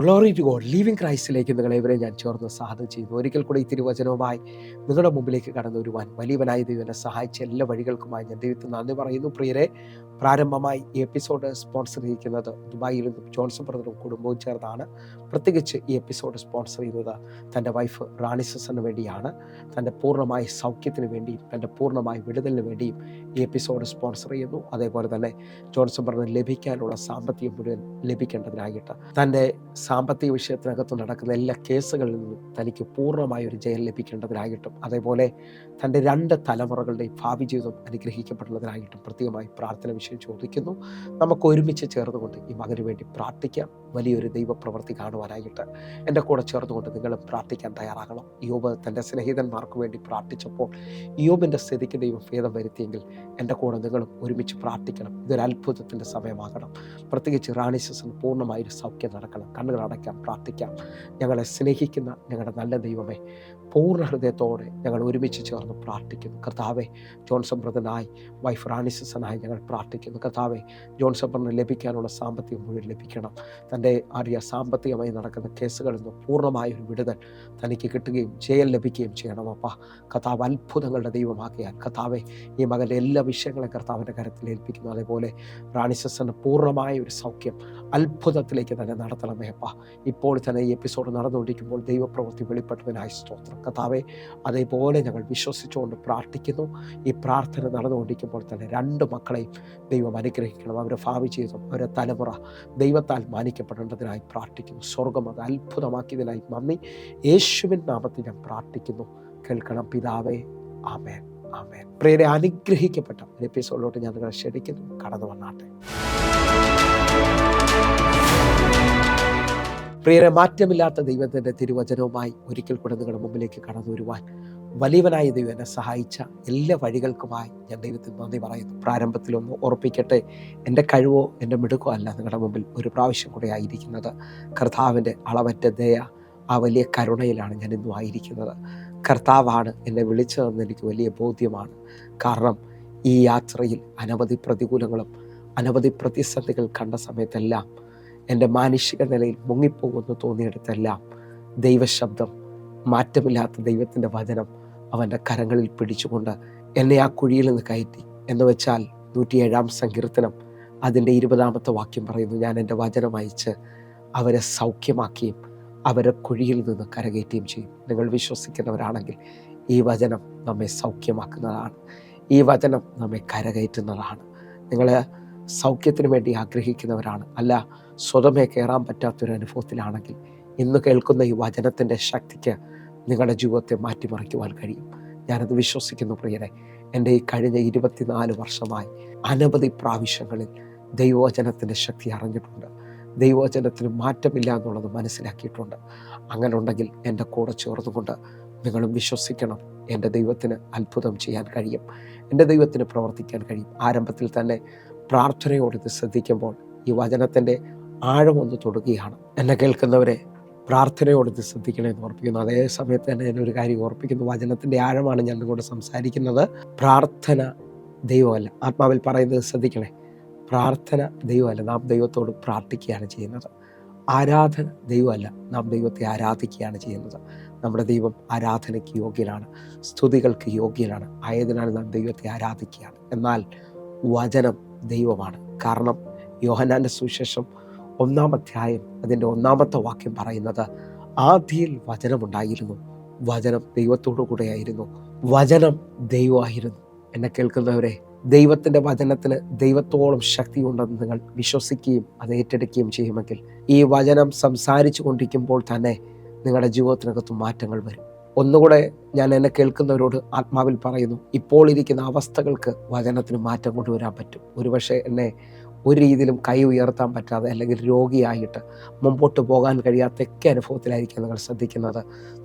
Glory to God. Living ക്രൈസ്റ്റിലേക്ക് നിങ്ങളെവരെ ഞാൻ ചേർന്ന് സ്വാഗതം ചെയ്യുന്നു. ഒരിക്കൽ കൂടി ഈ തിരുവചനവുമായി നിങ്ങളുടെ മുമ്പിലേക്ക് കടന്നു വരുവാൻ വലിയവനായ ദൈവം എന്നെ സഹായിച്ച എല്ലാ വഴികൾക്കുമായി ഞാൻ ദൈവത്തിന് നന്ദി പറയുന്നു. പ്രിയരെ, പ്രാരംഭമായി ഈ എപ്പിസോഡ് സ്പോൺസർ ചെയ്യിക്കുന്നത് ദുബായിൽ നിന്നും ജോൺസൺ ബ്രദറും കുടുംബവും ചേർന്നാണ്. പ്രത്യേകിച്ച് ഈ എപ്പിസോഡ് സ്പോൺസർ ചെയ്യുന്നത് തൻ്റെ വൈഫ് റാണി സിസ്റ്ററിന് വേണ്ടിയാണ്. തൻ്റെ പൂർണ്ണമായ സൗഖ്യത്തിന് വേണ്ടിയും തൻ്റെ പൂർണ്ണമായ വിടുതലിന് വേണ്ടിയും ഈ എപ്പിസോഡ് സ്പോൺസർ ചെയ്യുന്നു. അതേപോലെ തന്നെ ജോൺസൺ ബ്രദറിന് ലഭിക്കാനുള്ള സാമ്പത്തികം മുഴുവൻ ലഭിക്കേണ്ടതിനായിട്ട് തൻ്റെ സാമ്പത്തിക വിഷയത്തിനകത്ത് നടക്കുന്ന എല്ലാ കേസുകളിൽ നിന്നും തനിക്ക് പൂർണ്ണമായ ഒരു ജയം ലഭിക്കേണ്ടതിനായിട്ടും അതേപോലെ തൻ്റെ 2 തലമുറകളുടെയും ഭാവി ജീവിതം അനുഗ്രഹിക്കപ്പെടുന്നതിനായിട്ടും പ്രത്യേകമായി പ്രാർത്ഥന വിഷയം ചോദിക്കുന്നു. നമുക്ക് ഒരുമിച്ച് ചേർന്നുകൊണ്ട് ഈ മകന് വേണ്ടി പ്രാർത്ഥിക്കാം. വലിയൊരു ദൈവപ്രവൃത്തി കാണുവാനായിട്ട് എൻ്റെ കൂടെ ചേർന്നുകൊണ്ട് നിങ്ങളും പ്രാർത്ഥിക്കാൻ തയ്യാറാകണം. യോബ് തൻ്റെ സ്നേഹിതന്മാർക്ക് വേണ്ടി പ്രാർത്ഥിച്ചപ്പോൾ യോബിൻ്റെ സ്ഥിതിക്ക് ദൈവം ഭേദം വരുത്തിയെങ്കിൽ എൻ്റെ കൂടെ നിങ്ങളും ഒരുമിച്ച് പ്രാർത്ഥിക്കണം. ഇതൊരു അത്ഭുതത്തിൻ്റെ സമയമാകണം. പ്രത്യേകിച്ച് റാണി സിസ്റ്റർ പൂർണ്ണമായൊരു സൗഖ്യം നടക്കണം. കണ്ണുകൾ അടയ്ക്കാം, പ്രാർത്ഥിക്കാം. ഞങ്ങളെ സ്നേഹിക്കുന്ന ഞങ്ങളുടെ നല്ല ദൈവമേ, പൂർണ്ണ ഹൃദയത്തോടെ ഞങ്ങൾ ഒരുമിച്ച് ചേർന്ന് പ്രാർത്ഥിക്കുന്നു. കർത്താവെ, ജോൺസൺ ബ്രദറിനായി വൈഫ് റാണി സിസ്റ്ററിനായി ഞങ്ങൾ പ്രാർത്ഥിക്കുന്നു. കർത്താവെ, ജോൺസൺ ബ്രദറിന് ലഭിക്കാനുള്ള സാമ്പത്തികം മുഴുവൻ ലഭിക്കണം. തൻ്റെ സാമ്പത്തികമായി നടക്കുന്ന കേസുകളിൽ നിന്ന് പൂർണ്ണമായൊരു വിടുതൽ തനിക്ക് കിട്ടുകയും ജയം ലഭിക്കുകയും ചെയ്യണം. അപ്പ കർത്താവ് അത്ഭുതങ്ങളുടെ ദൈവമാക്കിയാൽ കർത്താവെ, ഈ മകൻ്റെ എല്ലാ വിഷയങ്ങളെ കർത്താവിൻ്റെ കരത്തിൽ ഏൽപ്പിക്കുന്നു. അതേപോലെ റാണി സിസ്റ്ററിന് പൂർണ്ണമായ ഒരു സൗഖ്യം അത്ഭുതത്തിലേക്ക് തന്നെ നടത്തണമേ. അപ്പ ഇപ്പോൾ തന്നെ ഈ എപ്പിസോഡ് നടന്നുകൊണ്ടിരിക്കുമ്പോൾ ദൈവപ്രവൃത്തി വെളിപ്പെട്ടതിനായി സ്തോത്രം. കർത്താവെ, അതേപോലെ ഞങ്ങൾ വിശ്വസിച്ചുകൊണ്ട് പ്രാർത്ഥിക്കുന്നു. ഈ പ്രാർത്ഥന നടന്നുകൊണ്ടിരിക്കുമ്പോൾ തന്നെ 2 മക്കളെയും ദൈവം അനുഗ്രഹിക്കണം. അവരുടെ ഭാവി ജീവിതം, അവരുടെ തലമുറ ദൈവത്താൽ മാനിക്കപ്പെടേണ്ടതിനായി പ്രാർത്ഥിക്കുന്നു. സ്വർഗം അത് അത്ഭുതമാക്കിയതിനായി നന്ദി. യേശുവിൻ നാമത്തിൽ ഞാൻ പ്രാർത്ഥിക്കുന്നു. കേൾക്കണം പിതാവേ. ആമേൻ, ആമേൻ. പ്രിയരെ, അനുഗ്രഹിക്കപ്പെട്ട എപ്പിസോഡിലോട്ട് ഞാൻ നിങ്ങളെ ക്ഷണിക്കുന്നു. കടന്നു വന്നാട്ടെ. പ്രിയരെ, മാറ്റമില്ലാത്ത ദൈവത്തിൻ്റെ തിരുവചനവുമായി ഒരിക്കൽ കൂടെ നിങ്ങളുടെ മുമ്പിലേക്ക് കടന്നു വരുവാൻ വലിയവനായ ദൈവം എന്നെ സഹായിച്ച എല്ലാ വഴികൾക്കുമായി ഞാൻ ദൈവത്തിന് നന്ദി പറയുന്നു. പ്രാരംഭത്തിലൊന്ന് ഓർപ്പിക്കട്ടെ, എൻ്റെ കഴിവോ എൻ്റെ മിടുക്കോ അല്ല നിങ്ങളുടെ മുമ്പിൽ ഒരു പ്രാവശ്യം കൂടെ ആയിരിക്കുന്നത്. കർത്താവിൻ്റെ അളവറ്റ ദയ, ആ വലിയ കരുണയിലാണ് ഞാൻ ഇന്നും ആയിരിക്കുന്നത്. കർത്താവാണ് എന്നെ വിളിച്ചതെന്ന് എനിക്ക് വലിയ ബോധ്യമാണ്. കാരണം ഈ യാത്രയിൽ അനവധി പ്രതികൂലങ്ങളും അനവധി പ്രതിസന്ധികൾ കണ്ട സമയത്തെല്ലാം എൻ്റെ മാനുഷിക നിലയിൽ മുങ്ങിപ്പോകുമെന്ന് തോന്നിയിടത്തെല്ലാം ദൈവശബ്ദം, മാറ്റമില്ലാത്ത ദൈവത്തിൻ്റെ വചനം അവൻ്റെ കരങ്ങളിൽ പിടിച്ചുകൊണ്ട് എന്നെ ആ കുഴിയിൽ നിന്ന് കയറ്റി. എന്ന് വെച്ചാൽ 107 സങ്കീർത്തനം അതിൻ്റെ 20 വാക്യം പറയുന്നു, ഞാൻ എൻ്റെ വചനം അയച്ച് അവരെ സൗഖ്യമാക്കിയും അവരെ കുഴിയിൽ നിന്ന് കരകയറ്റുകയും ചെയ്യും. നിങ്ങൾ വിശ്വസിക്കുന്നവരാണെങ്കിൽ ഈ വചനം നമ്മെ സൗഖ്യമാക്കുന്നതാണ്. ഈ വചനം നമ്മെ കരകയറ്റുന്നതാണ്. നിങ്ങൾ സൗഖ്യത്തിന് വേണ്ടി ആഗ്രഹിക്കുന്നവരാണ്, അല്ല സ്വതമേ കയറാൻ പറ്റാത്തൊരു അനുഭവത്തിലാണെങ്കിൽ ഇന്ന് കേൾക്കുന്ന ഈ വചനത്തിൻ്റെ ശക്തിക്ക് നിങ്ങളുടെ ജീവിതത്തെ മാറ്റിമറിക്കുവാൻ കഴിയും. ഞാനത് വിശ്വസിക്കുന്നു. പ്രിയരെ, എൻ്റെ ഈ കഴിഞ്ഞ 24 വർഷമായി അനവധി പ്രാവശ്യങ്ങളിൽ ദൈവവചനത്തിൻ്റെ ശക്തി അറിഞ്ഞിട്ടുണ്ട്. ദൈവവചനത്തിന് മാറ്റമില്ല എന്നുള്ളത് മനസ്സിലാക്കിയിട്ടുണ്ട്. അങ്ങനെ ഉണ്ടെങ്കിൽ എൻ്റെ കൂടെ ചേർന്നുകൊണ്ട് നിങ്ങളും വിശ്വസിക്കണം. എൻ്റെ ദൈവത്തിന് അത്ഭുതം ചെയ്യാൻ കഴിയും. എൻ്റെ ദൈവത്തിന് പ്രവർത്തിക്കാൻ കഴിയും. ആരംഭത്തിൽ തന്നെ പ്രാർത്ഥനയോട് ഇത് ശ്രദ്ധിക്കുമ്പോൾ ഈ വചനത്തിൻ്റെ ആഴമൊന്ന് തൊടുകയാണ്. എന്നെ കേൾക്കുന്നവരെ, പ്രാർത്ഥനയോട് ഇത് ശ്രദ്ധിക്കണമെന്ന് ഓർപ്പിക്കുന്നു. അതേ സമയത്ത് തന്നെ എന്നൊരു കാര്യം ഓർപ്പിക്കുന്നു. വചനത്തിൻ്റെ ആഴമാണ് ഞാൻ നിങ്ങളോട് സംസാരിക്കുന്നത്. പ്രാർത്ഥന ദൈവമല്ല. ആത്മാവിൽ പറയുന്നത് ശ്രദ്ധിക്കണേ. പ്രാർത്ഥന ദൈവമല്ല, നാം ദൈവത്തോട് പ്രാർത്ഥിക്കുകയാണ് ചെയ്യുന്നത്. ആരാധന ദൈവമല്ല, നാം ദൈവത്തെ ആരാധിക്കുകയാണ് ചെയ്യുന്നത്. നമ്മുടെ ദൈവം ആരാധനയ്ക്ക് യോഗ്യനാണ്, സ്തുതികൾക്ക് യോഗ്യനാണ്. ആയതിനാൽ നാം ദൈവത്തെ ആരാധിക്കുകയാണ്. എന്നാൽ വചനം ദൈവമാണ്. കാരണം യോഹന്നാന്റെ സുവിശേഷം 1-ാം അധ്യായം അതിൻ്റെ 1-ാമത്തെ വാക്യം പറയുന്നത്, ആദിയിൽ വചനമുണ്ടായിരുന്നു, വചനം ദൈവത്തോടു കൂടെയായിരുന്നു, വചനം ദൈവമായിരുന്നു. എന്നെ കേൾക്കുന്നവരെ, ദൈവത്തിൻ്റെ വചനത്തിന് ദൈവത്തോളം ശക്തിയുണ്ടെന്ന് നിങ്ങൾ വിശ്വസിക്കുകയും അത് ഏറ്റെടുക്കുകയും ചെയ്യുമെങ്കിൽ ഈ വചനം സംസാരിച്ചു കൊണ്ടിരിക്കുമ്പോൾ തന്നെ നിങ്ങളുടെ ജീവിതത്തിനകത്ത് മാറ്റങ്ങൾ വരും. ഒന്നുകൂടെ ഞാൻ എന്നെ കേൾക്കുന്നവരോട് ആത്മാവിൽ പറയുന്നു, ഇപ്പോൾ ഇരിക്കുന്ന അവസ്ഥകൾക്ക് വചനത്തിന് മാറ്റം കൊണ്ടുവരാൻ പറ്റും. ഒരുപക്ഷെ എന്നെ ഒരു രീതിയിലും കൈ ഉയർത്താൻ പറ്റാതെ അല്ലെങ്കിൽ രോഗിയായിട്ട് മുമ്പോട്ട് പോകാൻ കഴിയാത്തൊക്കെ അനുഭവത്തിലായിരിക്കും നിങ്ങൾ ശ്രദ്ധിക്കുന്നത്.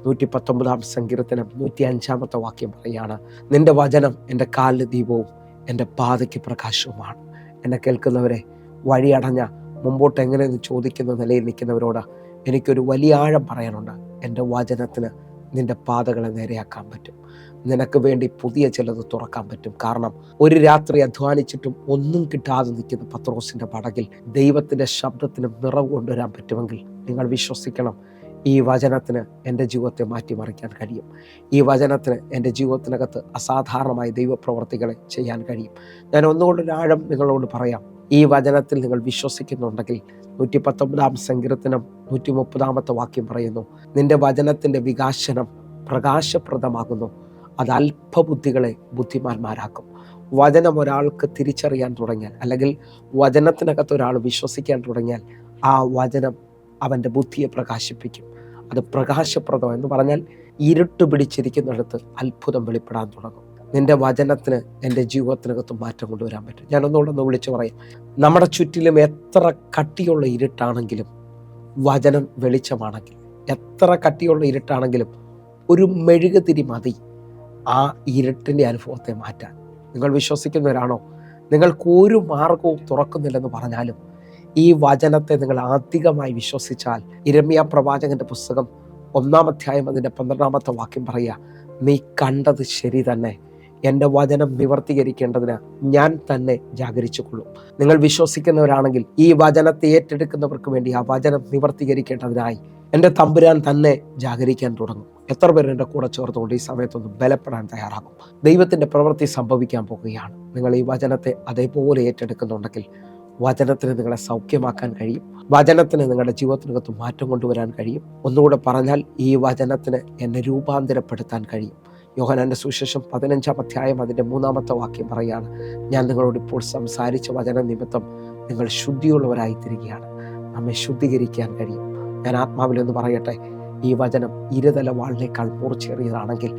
119 സങ്കീർത്തനം 105 വാക്യം പറയുകയാണ്, നിന്റെ വചനം എൻ്റെ കാലിന് ദീപവും എൻ്റെ പാതയ്ക്ക് പ്രകാശവുമാണ്. എന്നെ കേൾക്കുന്നവരെ, വഴിയടഞ്ഞ മുമ്പോട്ട് എങ്ങനെയെന്ന് ചോദിക്കുന്ന നിലയിൽ നിൽക്കുന്നവരോട് എനിക്കൊരു വലിയ ആഴം പറയാനുണ്ട്. എൻ്റെ വചനത്തിന് നിന്റെ പാതകളെ നേരെയാക്കാൻ പറ്റും. നിനക്ക് വേണ്ടി പുതിയ ചിലത് തുറക്കാൻ പറ്റും. കാരണം ഒരു രാത്രി അധ്വാനിച്ചിട്ടും ഒന്നും കിട്ടാതെ നിൽക്കുന്ന പത്രോസിന്റെ പടകിൽ ദൈവത്തിന്റെ ശബ്ദത്തിന് നിറവ് കൊണ്ടുവരാൻ പറ്റുമെങ്കിൽ നിങ്ങൾ വിശ്വസിക്കണം. ഈ വചനത്തിന് എൻ്റെ ജീവിതത്തെ മാറ്റിമറിക്കാൻ കഴിയും. ഈ വചനത്തിന് എൻ്റെ ജീവിതത്തിനകത്ത് അസാധാരണമായ ദൈവപ്രവർത്തികളെ ചെയ്യാൻ കഴിയും. ഞാൻ ഒന്നുകൊണ്ടൊരു ആഴം നിങ്ങളോട് പറയാം. ഈ വചനത്തിൽ നിങ്ങൾ വിശ്വസിക്കുന്നുണ്ടെങ്കിൽ 119 സങ്കീർത്തനം 130 വാക്യം പറയുന്നു, നിന്റെ വചനത്തിൻ്റെ വികാസനം പ്രകാശപ്രദമാകുന്നു, അത് അല്പബുദ്ധികളെ ബുദ്ധിമാന്മാരാക്കും. വചനം ഒരാൾക്ക് തിരിച്ചറിയാൻ തുടങ്ങിയാൽ, അല്ലെങ്കിൽ വചനത്തിനകത്ത് ഒരാൾ വിശ്വസിക്കാൻ തുടങ്ങിയാൽ, ആ വചനം അവൻ്റെ ബുദ്ധിയെ പ്രകാശിപ്പിക്കും. അത് പ്രകാശപ്രദം എന്ന് പറഞ്ഞാൽ ഇരുട്ട് പിടിച്ചിരിക്കുന്നിടത്ത് അത്ഭുതം വെളിപ്പെടാൻ തുടങ്ങും. നിന്റെ വചനത്തിന് എൻ്റെ ജീവിതത്തിനകത്ത് മാറ്റം കൊണ്ടുവരാൻ പറ്റും. ഞാനൊന്നുകൂടെ വിളിച്ചു പറയാം. നമ്മുടെ ചുറ്റിലും എത്ര കട്ടിയുള്ള ഇരുട്ടാണെങ്കിലും വചനം വെളിച്ചമാണെങ്കിൽ, എത്ര കട്ടിയുള്ള ഇരുട്ടാണെങ്കിലും ഒരു മെഴുകുതിരി മതി ആ ഇരുട്ടിൻ്റെ അനുഭവത്തെ മാറ്റാൻ. നിങ്ങൾ വിശ്വസിക്കുന്നവരാണോ? നിങ്ങൾക്ക് ഒരു മാർഗവും തുറക്കുന്നില്ലെന്ന് പറഞ്ഞാലും ഈ വചനത്തെ നിങ്ങൾ അധികമായി വിശ്വസിച്ചാൽ, യിരെമ്യാ പ്രവാചകന്റെ പുസ്തകം 1-ാം അധ്യായം അതിൻ്റെ 12-ാമത്തെ വാക്യം പറയുക, നീ കണ്ടത് ശരി തന്നെ, എൻ്റെ വചനം നിവർത്തീകരിക്കേണ്ടതിന് ഞാൻ തന്നെ ജാഗരിച്ചു കൊള്ളും. നിങ്ങൾ വിശ്വസിക്കുന്നവരാണെങ്കിൽ ഈ വചനത്തെ ഏറ്റെടുക്കുന്നവർക്ക് വേണ്ടി ആ വചനം നിവർത്തീകരിക്കേണ്ടതിനായി എൻ്റെ തമ്പുരാൻ തന്നെ ജാഗരിക്കാൻ തുടങ്ങും. എത്ര പേർ എൻ്റെ കൂടെ ചേർത്തുകൊണ്ട് ഈ സമയത്തൊന്ന് ബലപ്പെടാൻ തയ്യാറാകും? ദൈവത്തിൻ്റെ പ്രവൃത്തി സംഭവിക്കാൻ പോകുകയാണ്. നിങ്ങൾ ഈ വചനത്തെ അതേപോലെ ഏറ്റെടുക്കുന്നുണ്ടെങ്കിൽ വചനത്തിന് നിങ്ങളെ സൗഖ്യമാക്കാൻ കഴിയും. വചനത്തിന് നിങ്ങളുടെ ജീവിതത്തിനകത്ത് മാറ്റം കൊണ്ടുവരാൻ കഴിയും. ഒന്നുകൂടെ പറഞ്ഞാൽ, ഈ വചനത്തിന് എന്നെ രൂപാന്തരപ്പെടുത്താൻ കഴിയും. യോഹന്നാന്റെ സുവിശേഷം 15-ാം അധ്യായം അതിൻ്റെ 3-ാമത്തെ വാക്യം പറയുകയാണ്, ഞാൻ നിങ്ങളോട് ഇപ്പോൾ സംസാരിച്ച വചന നിമിത്തം നിങ്ങൾ ശുദ്ധിയുള്ളവരായി തീരുകയാണ്. നമ്മെ ശുദ്ധീകരിക്കാൻ കഴിയും. ഞാൻ ആത്മാവിലെന്ന് പറയട്ടെ, ഈ വചനം ഇരുതല വാളിനേക്കാൾ മൂർച്ചേറിയതാണെങ്കിൽ,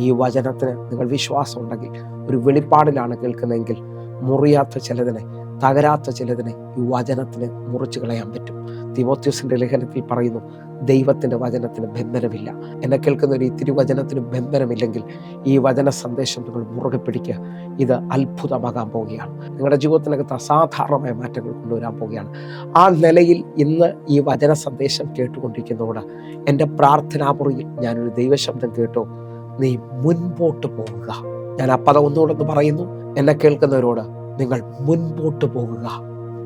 ഈ വചനത്തിന് നിങ്ങൾ വിശ്വാസം ഉണ്ടെങ്കിൽ, ഒരു വെളിപ്പാടിലാണ് കേൾക്കുന്നതെങ്കിൽ, മുറിയാത്ത ചിലതിനെ, തകരാത്ത ചിലതിനെ ഈ വചനത്തിന് മുറിച്ചു കളയാൻ പറ്റും. തിമോഥെയോസിന്റെ ലേഖനത്തിൽ പറയുന്നു, ദൈവത്തിൻ്റെ വചനത്തിന് ബന്ധനമില്ല. എന്നെ കേൾക്കുന്ന ഒരു ഇത്തിരി വചനത്തിന് ബന്ധനമില്ലെങ്കിൽ ഈ വചന സന്ദേശം നിങ്ങൾ മുറുകെ പിടിക്കുക. ഇത് അത്ഭുതമാകാൻ പോവുകയാണ്. നിങ്ങളുടെ ജീവിതത്തിനകത്ത് അസാധാരണമായ മാറ്റങ്ങൾ കൊണ്ടുവരാൻ പോവുകയാണ്. ആ നിലയിൽ ഇന്ന് ഈ വചന സന്ദേശം കേട്ടുകൊണ്ടിരിക്കുന്നതോട് എൻ്റെ പ്രാർത്ഥനാമുറിയിൽ ഞാനൊരു ദൈവശബ്ദം കേട്ടു, നീ മുൻപോട്ട് പോവുക. ഞാൻ ആ പദം ഒന്നുകൂടെ പറയുന്നു, എന്നെ കേൾക്കുന്നവരോട്, നിങ്ങൾ മുൻപോട്ട് പോകുക.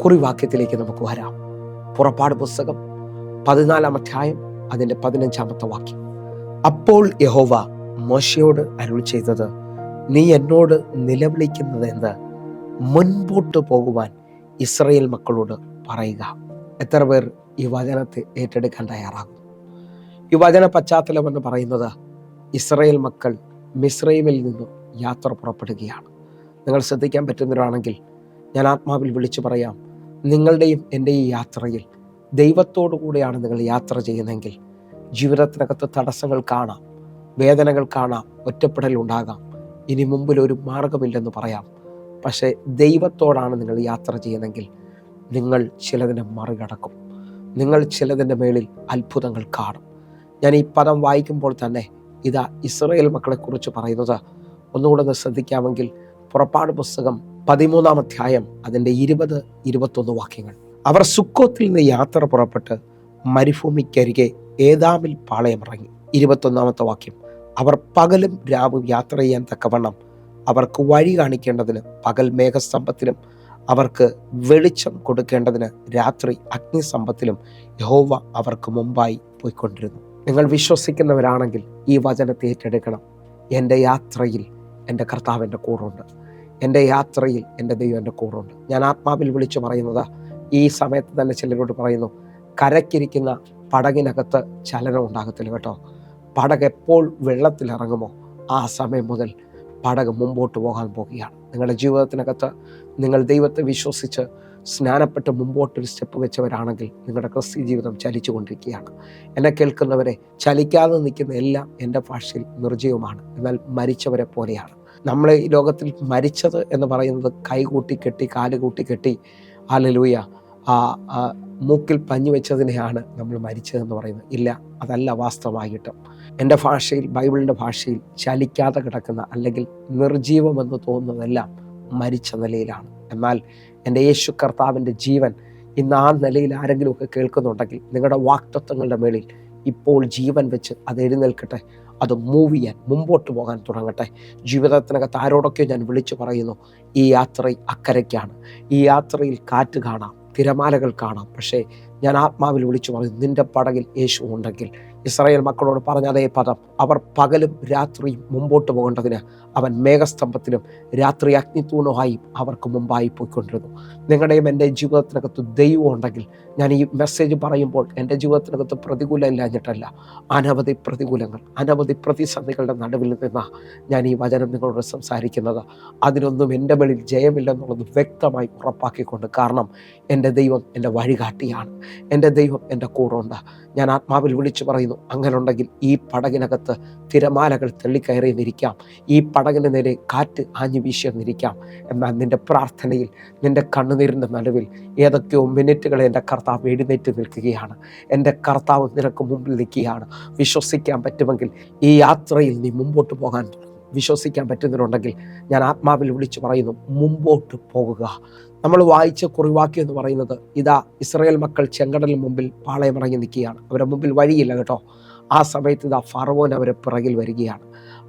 കുറിവാക്യത്തിലേക്ക് നമുക്ക് വരാം. പുറപ്പാട് പുസ്തകം 14-ാം അധ്യായം അതിൻ്റെ 15-ാമത്തെ വാക്യം. അപ്പോൾ യഹോവ മോശയോട് അരുളി ചെയ്തത്, നീ എന്നോട് നിലവിളിക്കുന്നത് എന്ത്? മുൻപോട്ട് പോകുവാൻ ഇസ്രായേൽ മക്കളോട് പറയുക. എത്ര പേർ ഈ വചനത്തെ ഏറ്റെടുക്കാൻ തയ്യാറാകും? ഈ വചന പശ്ചാത്തലം എന്ന് പറയുന്നത്, ഇസ്രായേൽ മക്കൾ മിസ്രൈമിൽ നിന്നും യാത്ര പുറപ്പെടുകയാണ്. നിങ്ങൾ ശ്രദ്ധിക്കാൻ പറ്റുന്നവരാണെങ്കിൽ ഞാൻ ആത്മാവിൽ വിളിച്ചു പറയാം, നിങ്ങളുടെയും എൻ്റെ ഈ യാത്രയിൽ ദൈവത്തോടു കൂടെയാണ് നിങ്ങൾ യാത്ര ചെയ്യുന്നതെങ്കിൽ ജീവിതത്തിനകത്ത് തടസ്സങ്ങൾ കാണാം, വേദനകൾ കാണാം, ഒറ്റപ്പെടലുണ്ടാകാം, ഇനി മുമ്പിൽ ഒരു മാർഗമില്ലെന്ന് പറയാം. പക്ഷേ ദൈവത്തോടാണ് നിങ്ങൾ യാത്ര ചെയ്യുന്നതെങ്കിൽ നിങ്ങൾ ചിലതിനെ മറികടക്കും. നിങ്ങൾ ചിലതിൻ്റെ മേളിൽ അത്ഭുതങ്ങൾ കാണും. ഞാൻ ഈ പദം വായിക്കുമ്പോൾ തന്നെ ഇതാ ഇസ്രായേൽ മക്കളെക്കുറിച്ച് പറയുന്നത്. ഒന്നുകൂടെ ശ്രദ്ധിക്കാമെങ്കിൽ പുറപ്പാട് പുസ്തകം 13-ാം അധ്യായം അതിൻ്റെ 20-21 വാക്യങ്ങൾ. അവർ സുക്കോത്തിൽ നിന്ന് യാത്ര പുറപ്പെട്ട് മരുഭൂമിക്കരികെ ഏതാമിൽ പാളയമിറങ്ങി. 21-ാമത്തെ വാക്യം. അവർ പകലും രാവും യാത്ര ചെയ്യാൻ തക്കവണ്ണം അവർക്ക് വഴി കാണിക്കേണ്ടതിന് പകൽ മേഘസ്തംഭത്തിലും അവർക്ക് വെളിച്ചം കൊടുക്കേണ്ടതിന് രാത്രി അഗ്നിസ്തംഭത്തിലും യഹോവ അവർക്ക് മുമ്പായി പോയിക്കൊണ്ടിരുന്നു. നിങ്ങൾ വിശ്വസിക്കുന്നവരാണെങ്കിൽ ഈ വചനത്തെ ഏറ്റെടുക്കണം. എൻ്റെ യാത്രയിൽ എൻ്റെ കർത്താവ് എൻ്റെ കൂറുണ്ട്. എൻ്റെ യാത്രയിൽ എൻ്റെ ദൈവം എൻ്റെ കൂറുണ്ട്. ഞാൻ ആത്മാവിൽ വിളിച്ചു പറയുന്നത്, ഈ സമയത്ത് തന്നെ ചിലരോട് പറയുന്നു, കരയ്ക്കിരിക്കുന്ന പടകിനകത്ത് ചലനം ഉണ്ടാകത്തില്ല കേട്ടോ. പടക് എപ്പോൾ വെള്ളത്തിലിറങ്ങുമോ ആ സമയം മുതൽ പടക് മുമ്പോട്ട് പോകാൻ പോകുകയാണ്. നിങ്ങളുടെ ജീവിതത്തിനകത്ത് നിങ്ങൾ ദൈവത്തെ വിശ്വസിച്ച് സ്നാനപ്പെട്ട് മുമ്പോട്ടൊരു സ്റ്റെപ്പ് വെച്ചവരാണെങ്കിൽ നിങ്ങളുടെ ക്രിസ്തീയ ജീവിതം ചലിച്ചു കൊണ്ടിരിക്കുകയാണ്. എന്നെ കേൾക്കുന്നവരെ, ചലിക്കാതെ നിൽക്കുന്ന എല്ലാം എൻ്റെ ഭാഷയിൽ നിർജ്ജീവമാണ്, എന്നാൽ മരിച്ചവരെ പോലെയാണ്. നമ്മൾ ഈ ലോകത്തിൽ മരിച്ചത് എന്ന് പറയുന്നത് കൈകൂട്ടി കെട്ടി, കാല് കൂട്ടി കെട്ടി, ഹല്ലേലൂയ, മൂക്കിൽ പഞ്ഞു വെച്ചതിനെയാണ് നമ്മൾ മരിച്ചതെന്ന് പറയുന്നത്. ഇല്ല, അതല്ല വാസ്തവമായിട്ടും. എൻ്റെ ഭാഷയിൽ, ബൈബിളിൻ്റെ ഭാഷയിൽ ചലിക്കാതെ കിടക്കുന്ന അല്ലെങ്കിൽ നിർജീവമെന്ന് തോന്നുന്നതെല്ലാം മരിച്ച നിലയിലാണ്. എന്നാൽ എൻ്റെ യേശു കർത്താവിൻ്റെ ജീവൻ ഇന്ന് ആ നിലയിൽ ആരെങ്കിലുമൊക്കെ കേൾക്കുന്നുണ്ടെങ്കിൽ നിങ്ങളുടെ വാക്തത്വങ്ങളുടെ മേളിൽ ഇപ്പോൾ ജീവൻ വെച്ച് അത് എഴുന്നേൽക്കട്ടെ, അത് മൂവ് ചെയ്യാൻ, മുമ്പോട്ട് പോകാൻ തുടങ്ങട്ടെ. ജീവിതത്തിനകത്ത് ആരോടൊക്കെയോ ഞാൻ വിളിച്ചു പറയുന്നു, ഈ യാത്ര അക്കരയ്ക്കാണ്. ഈ യാത്രയിൽ കാറ്റ് കാണാം, തിരമാലകൾ കാണാം, പക്ഷേ ഞാൻ ആത്മാവിൽ വിളിച്ചു പറയും, നിന്റെ പടകിൽ യേശു ഉണ്ടെങ്കിൽ. ഇസ്രായേൽ മക്കളോട് പറഞ്ഞ അതേ പദം, അവർ പകലും രാത്രിയും മുമ്പോട്ട് പോകേണ്ടതിന് അവൻ മേഘസ്തംഭത്തിലും രാത്രി അഗ്നിത്തൂണുമായി അവർക്ക് മുമ്പായി പോയിക്കൊണ്ടിരുന്നു. നിങ്ങളുടെയും എൻ്റെ ജീവിതത്തിനകത്ത് ദൈവം ഉണ്ടെങ്കിൽ, ഞാൻ ഈ മെസ്സേജ് പറയുമ്പോൾ എൻ്റെ ജീവിതത്തിനകത്ത് പ്രതികൂലം ഇല്ലാഞ്ഞിട്ടല്ല, അനവധി പ്രതികൂലങ്ങൾ, അനവധി പ്രതിസന്ധികളുടെ നടുവിൽ നിന്നാണ് ഞാൻ ഈ വചനം നിങ്ങളോട് സംസാരിക്കുന്നത്. അതിനൊന്നും എൻ്റെ മേളിൽ ജയമില്ലെന്നുള്ളത് വ്യക്തമായി ഉറപ്പാക്കിക്കൊണ്ട്. കാരണം എൻ്റെ ദൈവം എൻ്റെ വഴികാട്ടിയാണ്, എൻ്റെ ദൈവം എൻ്റെ കൂടെ ഉണ്ട്. ഞാൻ ആത്മാവിൽ വിളിച്ചു പറയുന്നു, അങ്ങനെ ഉണ്ടെങ്കിൽ ഈ പടകിനകത്ത് തിരമാലകൾ തള്ളിക്കയറിയെന്നിരിക്കാം, ഈ പടകിന് നേരെ കാറ്റ് ആഞ്ഞു വീശിയെന്നിരിക്കാം. എന്നാൽ നിൻ്റെ പ്രാർത്ഥനയിൽ, നിൻ്റെ കണ്ണുനീരിൻ്റെ നടുവിൽ ഏതൊക്കെയോ മിനിറ്റുകൾ എൻ്റെ കർത്താവ് എഴുന്നേറ്റ് നിൽക്കുകയാണ്. എൻ്റെ കർത്താവ് നിനക്ക് മുമ്പിൽ നിൽക്കുകയാണ്. വിശ്വസിക്കാൻ പറ്റുമെങ്കിൽ ഈ യാത്രയിൽ നീ മുമ്പോട്ട് പോകാൻ തുടങ്ങും. വിശ്വസിക്കാൻ പറ്റുന്നവരുണ്ടെങ്കിൽ ഞാൻ ആത്മാവിൽ വിളിച്ചു പറയുന്നു, മുമ്പോട്ട് പോകുക. നമ്മൾ വായിച്ച കുറിവാക്യം എന്ന് പറയുന്നത്, ഇതാ ഇസ്രായേൽ മക്കൾ ചെങ്കടലിന് മുമ്പിൽ പാളയമിറങ്ങി നിൽക്കുകയാണ്. അവരുടെ മുമ്പിൽ വഴിയില്ല കേട്ടോ. ആ സമയത്ത് ഇതാ ഫറവോൻ അവരെ പിറകിൽ വരികയാണ്.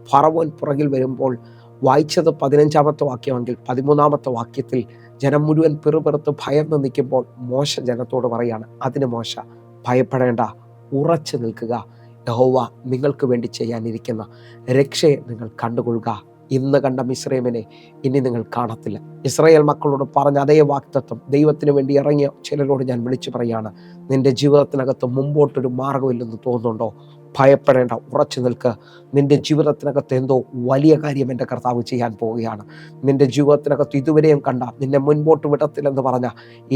ഫറവോൻ പിറകിൽ വരുമ്പോൾ വായിച്ചത് 15-ാമത്തെ വാക്യമെങ്കിൽ 13-ാമത്തെ വാക്യത്തിൽ ജനം മുഴുവൻ പിറുപിറുത്ത് ഭയന്ന് നിൽക്കുമ്പോൾ മോശ ജനത്തോട് പറയാണ്, അതിന് മോശ, ഭയപ്പെടേണ്ട, ഉറച്ചു നിൽക്കുക. യഹോവ നിങ്ങൾക്ക് വേണ്ടി ചെയ്യാനിരിക്കുന്ന രക്ഷയെ നിങ്ങൾ കണ്ടുകൊള്ളുക. ഇന്ന് കണ്ട മിസ്രൈമിനെ ഇനി നിങ്ങൾ കാണത്തില്ല. ഇസ്രായേൽ മക്കളോട് പറഞ്ഞ അതേ വാഗ്ദത്തം ദൈവത്തിന് വേണ്ടി ഇറങ്ങിയ ചിലരോട് ഞാൻ വിളിച്ചു പറയാണ്, നിന്റെ ജീവിതത്തിനകത്ത് മുമ്പോട്ടൊരു മാർഗമില്ലെന്ന് തോന്നുന്നുണ്ടോ? ഭയപ്പെടേണ്ട, ഉറച്ചു നിൽക്കുക. നിന്റെ ജീവിതത്തിനകത്ത് എന്തോ വലിയ കാര്യം എൻ്റെ കർത്താവ് ചെയ്യാൻ പോവുകയാണ്. നിന്റെ ജീവിതത്തിനകത്ത് ഇതുവരെയും കണ്ട, നിന്നെ മുൻപോട്ട് വിടത്തില്ലെന്ന് പറഞ്ഞ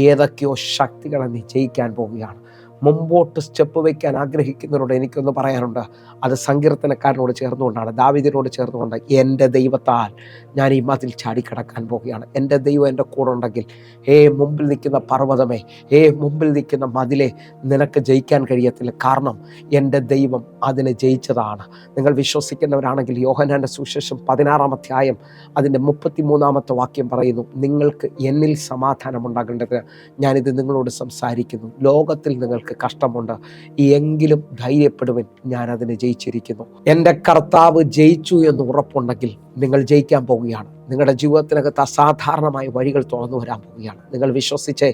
ഏതൊക്കെയോ ശക്തികളെ നീ ജയിക്കാൻ പോവുകയാണ്. മുമ്പോട്ട് സ്റ്റെപ്പ് വയ്ക്കാൻ ആഗ്രഹിക്കുന്നവരോട് എനിക്കൊന്ന് പറയാനുണ്ട്. അത് സങ്കീർത്തനക്കാരനോട് ചേർന്നുകൊണ്ടാണ്, ദാവീദിനോട് ചേർന്നുകൊണ്ട്, എൻ്റെ ദൈവത്താൽ ഞാൻ ഈ മതിൽ ചാടിക്കടക്കാൻ പോവുകയാണ്. എൻ്റെ ദൈവം എൻ്റെ കൂടെ ഉണ്ടെങ്കിൽ, മുമ്പിൽ നിൽക്കുന്ന പർവ്വതമേ, മുമ്പിൽ നിൽക്കുന്ന മതിലെ, നിനക്ക് ജയിക്കാൻ കഴിയത്തില്ല. കാരണം എൻ്റെ ദൈവം അതിനെ ജയിച്ചതാണ്. നിങ്ങൾ വിശ്വസിക്കുന്നവരാണെങ്കിൽ യോഹന്നാന്റെ സുവിശേഷം 16-ാം അധ്യായം അതിൻ്റെ 33-ാമത്തെ വാക്യം പറയുന്നു, നിങ്ങൾക്ക് എന്നിൽ സമാധാനം ഉണ്ടാകേണ്ടതിന് ഞാനിത് നിങ്ങളോട് സംസാരിക്കുന്നു. ലോകത്തിൽ നിങ്ങൾക്ക് കഷ്ടമുണ്ട്, എങ്കിലും ധൈര്യപ്പെടുവിൻ, ഞാൻ അതിനെ ജയിച്ചിരിക്കുന്നു. എൻ്റെ കർത്താവ് ജയിച്ചു എന്ന് ഉറപ്പുണ്ടെങ്കിൽ നിങ്ങൾ ജയിക്കാൻ പോവുകയാണ്. നിങ്ങളുടെ ജീവിതത്തിനകത്ത് അസാധാരണമായ വഴികൾ തുറന്നു വരാൻ പോവുകയാണ്. നിങ്ങൾ വിശ്വസിച്ച്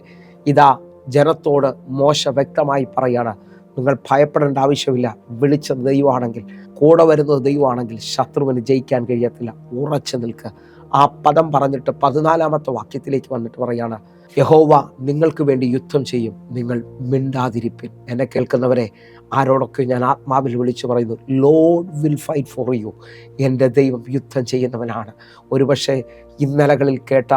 ഇതാ ജനത്തോട് മോശ വ്യക്തമായി പറയാണ്, നിങ്ങൾ ഭയപ്പെടേണ്ട ആവശ്യമില്ല. വിളിച്ചത് ദൈവമാണെങ്കിൽ, കൂടെ വരുന്നത് ദൈവമാണെങ്കിൽ ശത്രുവിന് ജയിക്കാൻ കഴിയത്തില്ല. ഉറച്ചു നിൽക്കുക. ആ പദം പറഞ്ഞിട്ട് 14-ാമത്തെ വാക്യത്തിലേക്ക് വന്നിട്ട് പറയാണ്, യഹോവ നിങ്ങൾക്ക് വേണ്ടി യുദ്ധം ചെയ്യും, നിങ്ങൾ മിണ്ടാതിരിപ്പിൻ. എന്നെ കേൾക്കുന്നവരെ, ആരോടൊക്കെ ഞാൻ ആത്മാവിൽ വിളിച്ചു പറയുന്നു, Lord will fight for you. എൻ്റെ ദൈവം യുദ്ധം ചെയ്യുന്നവനാണ്. ഒരുപക്ഷെ ഇന്നലകളിൽ കേട്ട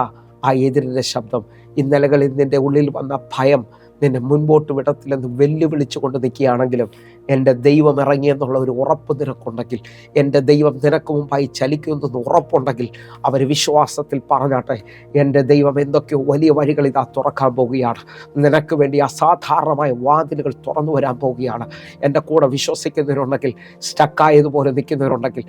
ആ എതിരിൻ്റെ ശബ്ദം, ഇന്നലകളിൽ നിൻ്റെ ഉള്ളിൽ വന്ന ഭയം നിന്നെ മുൻപോട്ട് വിടത്തില്ലെന്ന് വെല്ലുവിളിച്ചു കൊണ്ട് നിൽക്കുകയാണെങ്കിലും, എൻ്റെ ദൈവം ഇറങ്ങിയെന്നുള്ള ഒരു ഉറപ്പ് നിനക്കുണ്ടെങ്കിൽ, എൻ്റെ ദൈവം നിനക്ക് മുമ്പായി ചലിക്കുമെന്ന് ഉറപ്പുണ്ടെങ്കിൽ, അവർ വിശ്വാസത്തിൽ പറഞ്ഞാട്ടെ, എൻ്റെ ദൈവം എന്തൊക്കെയോ വലിയ വഴികൾ ഇതാ തുറക്കാൻ പോവുകയാണ്. നിനക്ക് വേണ്ടി അസാധാരണമായ വാതിലുകൾ തുറന്നു വരാൻ പോവുകയാണ്. എൻ്റെ കൂടെ വിശ്വസിക്കുന്നവരുണ്ടെങ്കിൽ, സ്റ്റക്കായതുപോലെ നിൽക്കുന്നവരുണ്ടെങ്കിൽ,